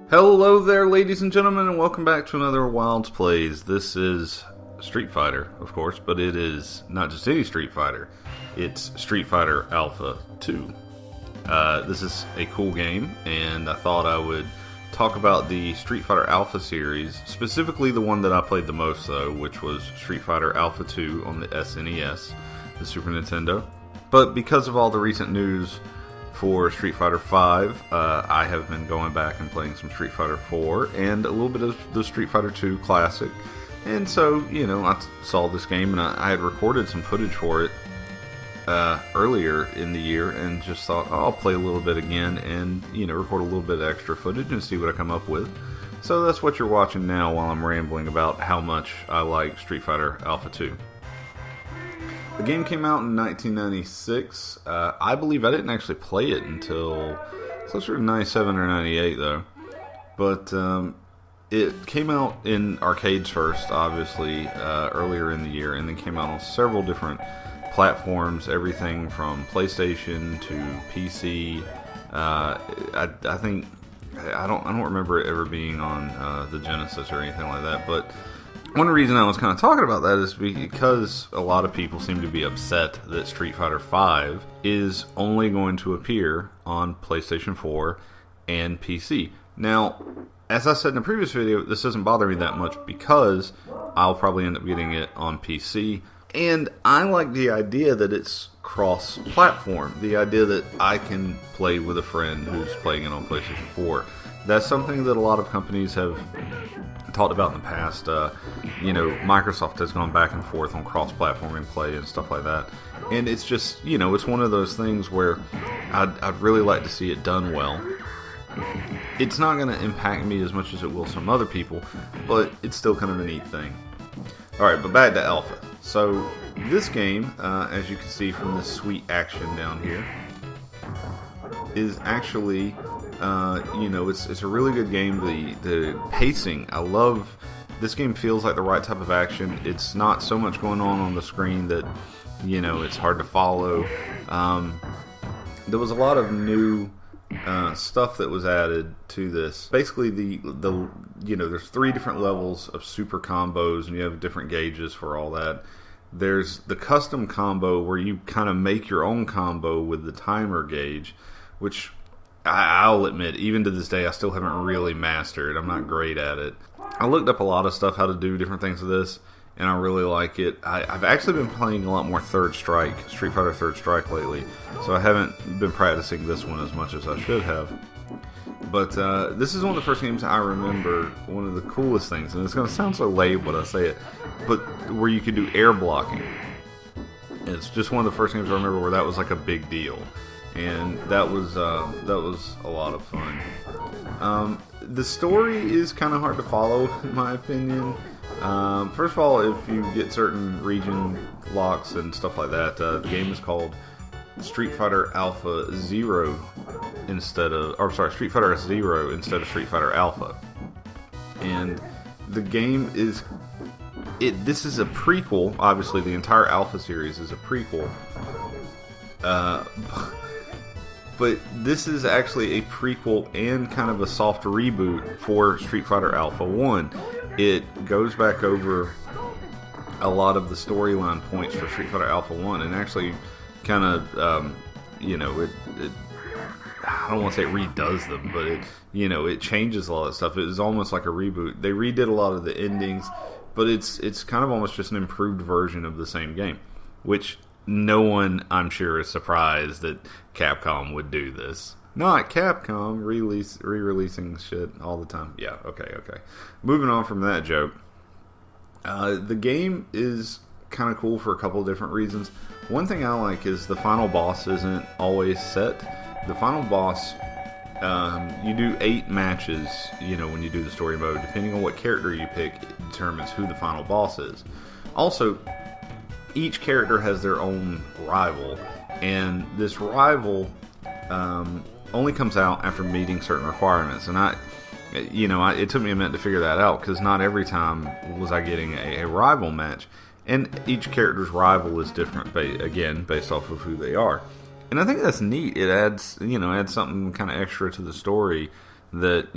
Hello there, ladies and gentlemen, and welcome back to another Wilds Plays. This is Street Fighter, of course, but it is not just any Street Fighter. It's Street Fighter Alpha 2. This is a cool game, and I thought I would talk about the Street Fighter Alpha series, specifically the one that I played the most, though, which was Street Fighter Alpha 2 on the SNES, the Super Nintendo. But because of all the recent news for Street Fighter V, I have been going back and playing some Street Fighter 4 and a little bit of the Street Fighter 2 Classic. And so, I saw this game and I had recorded some footage for it earlier in the year and just thought, I'll play a little bit again and, record a little bit of extra footage and see what I come up with. So that's what you're watching now while I'm rambling about how much I like Street Fighter Alpha 2. The game came out in 1996. I believe I didn't actually play it until closer to 97 or 98, though. But it came out in arcades first, obviously, earlier in the year, and then came out on several different platforms, everything from PlayStation to PC. I don't remember it ever being on the Genesis or anything like that, but one reason I was kind of talking about that is because a lot of people seem to be upset that Street Fighter V is only going to appear on PlayStation 4 and PC. Now, as I said in a previous video, this doesn't bother me that much because I'll probably end up getting it on PC. And I like the idea that it's cross-platform. The idea that I can play with a friend who's playing it on PlayStation 4. That's something that a lot of companies have talked about in the past. Microsoft has gone back and forth on cross-platforming play and stuff like that. And it's just, it's one of those things where I'd really like to see it done well. It's not going to impact me as much as it will some other people, but it's still kind of a neat thing. Alright, but back to Alpha. So, this game, as you can see from this sweet action down here, is actually, it's a really good game. The pacing, I love. This game feels like the right type of action. It's not so much going on the screen that, it's hard to follow. There was a lot of new stuff that was added to this. Basically, there's 3 different levels of super combos, and you have different gauges for all that. There's the custom combo where you kind of make your own combo with the timer gauge, which I'll admit, even to this day, I still haven't really mastered. I'm not great at it. I looked up a lot of stuff, how to do different things with this, and I really like it. I've actually been playing a lot more Street Fighter Third Strike lately, so I haven't been practicing this one as much as I should have. But this is one of the first games I remember, one of the coolest things, and it's going to sound so lame when I say it, but where you could do air blocking. It's just one of the first games I remember where that was like a big deal. And that was a lot of fun. The story is kind of hard to follow, in my opinion. First of all, if you get certain region locks and stuff like that, the game is called Street Fighter Alpha Zero Street Fighter Zero instead of Street Fighter Alpha. And the game is this is a prequel. Obviously, the entire Alpha series is a prequel. But this is actually a prequel and kind of a soft reboot for Street Fighter Alpha 1. It goes back over a lot of the storyline points for Street Fighter Alpha 1 and actually kind of, I don't want to say it redoes them, but it changes a lot of stuff. It was almost like a reboot. They redid a lot of the endings, but it's kind of almost just an improved version of the same game, which no one, I'm sure, is surprised that Capcom would do this. Not Capcom re-releasing shit all the time. Yeah, okay. Moving on from that joke. The game is kind of cool for a couple of different reasons. One thing I like is the final boss isn't always set. The final boss, you do 8 matches, when you do the story mode. Depending on what character you pick, it determines who the final boss is. Also, each character has their own rival, and this rival only comes out after meeting certain requirements. And it took me a minute to figure that out, because not every time was I getting a rival match. And each character's rival is different, based off of who they are. And I think that's neat. It adds something kind of extra to the story that,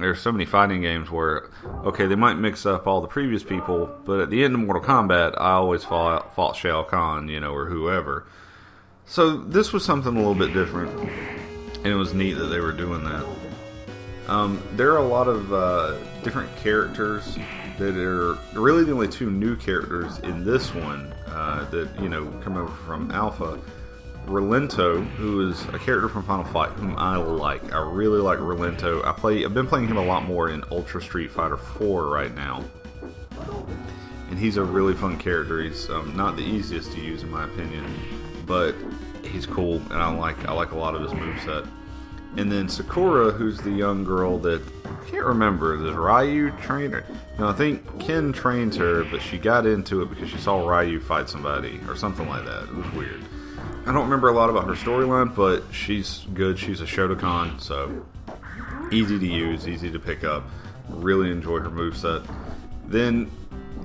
there's so many fighting games where, okay, they might mix up all the previous people, but at the end of Mortal Kombat, I always fought Shao Kahn, or whoever. So this was something a little bit different, and it was neat that they were doing that. There are a lot of different characters that are really the only two new characters in this one that come over from Alpha. Rolento, who is a character from Final Fight, whom I like. I really like Rolento. I've been playing him a lot more in Ultra Street Fighter 4 right now, and he's a really fun character. He's not the easiest to use in my opinion, but he's cool, and I like a lot of his moveset. And then Sakura, who's the young girl that I can't remember. Does Ryu train her? No, I think Ken trains her, but she got into it because she saw Ryu fight somebody or something like that. It was weird. I don't remember a lot about her storyline, but she's good. She's a Shotokan, so easy to use, easy to pick up. Really enjoy her moveset. Then,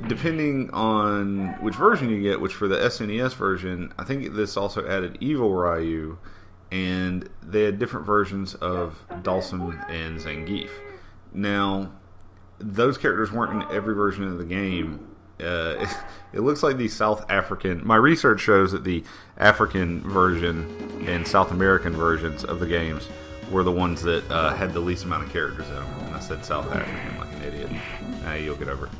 depending on which version you get, which for the SNES version, I think this also added Evil Ryu, and they had different versions of Dhalsim and Zangief. Now, those characters weren't in every version of the game. It looks like the South African... My research shows that the African version and South American versions of the games were the ones that had the least amount of characters in them. And I said South African like an idiot. Nah, you'll get over it.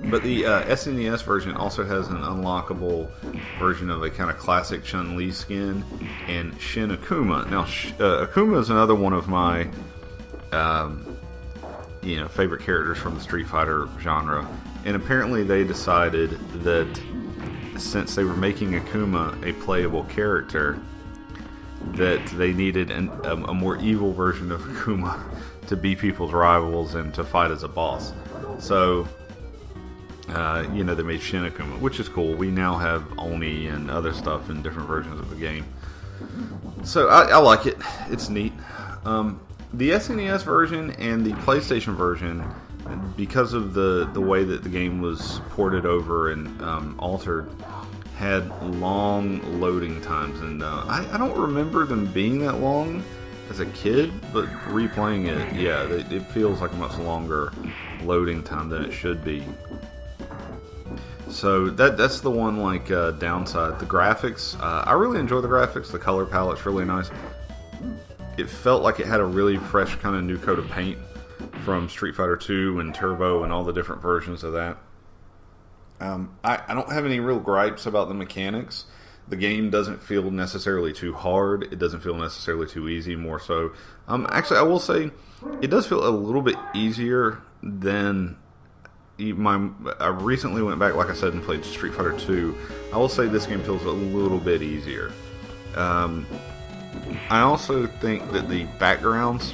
But the SNES version also has an unlockable version of a kind of classic Chun-Li skin and Shin Akuma. Now, Akuma is another one of my favorite characters from the Street Fighter genre. And apparently they decided that since they were making Akuma a playable character, that they needed a more evil version of Akuma to be people's rivals and to fight as a boss. So, they made Shin Akuma, which is cool. We now have Oni and other stuff in different versions of the game. So I like it. It's neat. The SNES version and the PlayStation version, because of the way that the game was ported over and altered, had long loading times. And I don't remember them being that long as a kid, but replaying it, yeah, it feels like a much longer loading time than it should be. So that's the one downside. The graphics, I really enjoy the graphics. The color palette's really nice. It felt like it had a really fresh kind of new coat of paint from Street Fighter 2 and Turbo and all the different versions of that. I don't have any real gripes about the mechanics. The game doesn't feel necessarily too hard. It doesn't feel necessarily too easy, more so. Actually, I will say it does feel a little bit easier than I recently went back, like I said, and played Street Fighter 2. I will say this game feels a little bit easier. I also think that the backgrounds,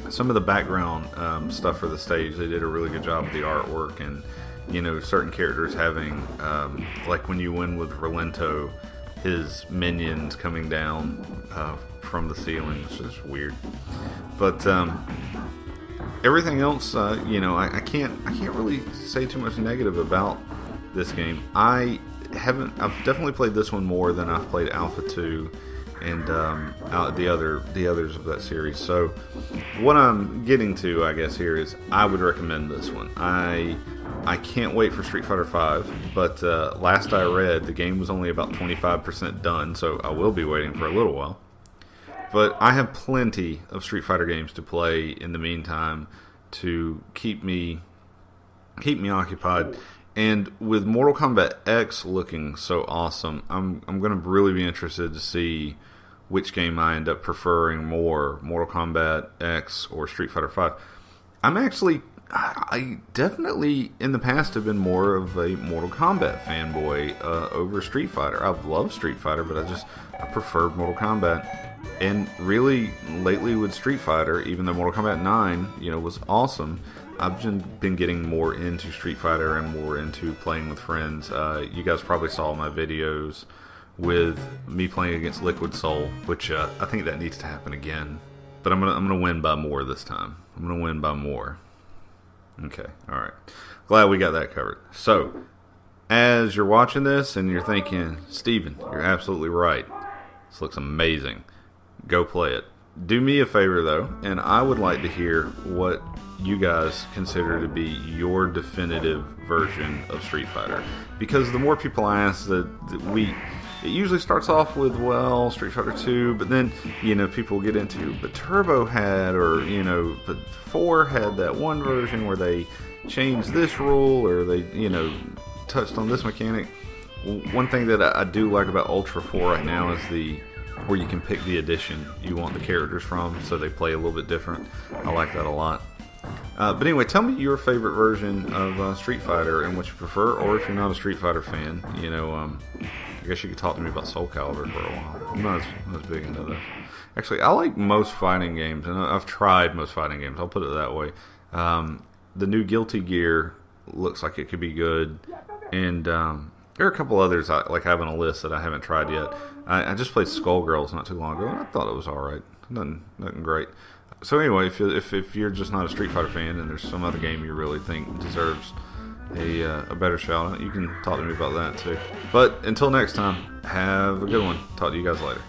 some of the background stuff for the stage, they did a really good job with the artwork, and certain characters having like when you win with Rolento, his minions coming down from the ceiling. It's just weird, but everything else, I can't really say too much negative about this game. I've definitely played this one more than I've played Alpha 2 and the others of that series. So what I'm getting to, I guess, here is I would recommend this one. I can't wait for Street Fighter 5, but last I read, the game was only about 25% done, so I will be waiting for a little while. But I have plenty of Street Fighter games to play in the meantime to keep me occupied. And with Mortal Kombat X looking so awesome, I'm going to really be interested to see which game I end up preferring more, Mortal Kombat X or Street Fighter 5. I definitely in the past have been more of a Mortal Kombat fanboy over Street Fighter. I've loved Street Fighter, but I preferred Mortal Kombat. And really, lately with Street Fighter, even though Mortal Kombat 9, was awesome, I've been getting more into Street Fighter and more into playing with friends. You guys probably saw my videos with me playing against Liquid Soul, which I think that needs to happen again. But I'm gonna win by more this time. I'm gonna win by more. Okay, all right. Glad we got that covered. So, as you're watching this and you're thinking, Steven, you're absolutely right. This looks amazing. Go play it. do me a favor though, and I would like to hear what you guys consider to be your definitive version of Street Fighter, because the more people I ask, it usually starts off with, well, Street Fighter 2, but then, people get into, but Turbo had, or, but 4 had that one version where they changed this rule, or they, touched on this mechanic. One thing that I do like about Ultra 4 right now is where you can pick the edition you want the characters from, so they play a little bit different. I like that a lot. But anyway, tell me your favorite version of Street Fighter and what you prefer, or if you're not a Street Fighter fan, I guess you could talk to me about Soul Calibur for a while. I'm not as big into that. Actually, I like most fighting games, and I've tried most fighting games. I'll put it that way. The new Guilty Gear looks like it could be good, and there are a couple others I have on a list that I haven't tried yet. I just played Skullgirls not too long ago, and I thought it was alright. Nothing great. So anyway, if you're just not a Street Fighter fan and there's some other game you really think deserves a better shout out, you can talk to me about that too. But until next time, have a good one. Talk to you guys later.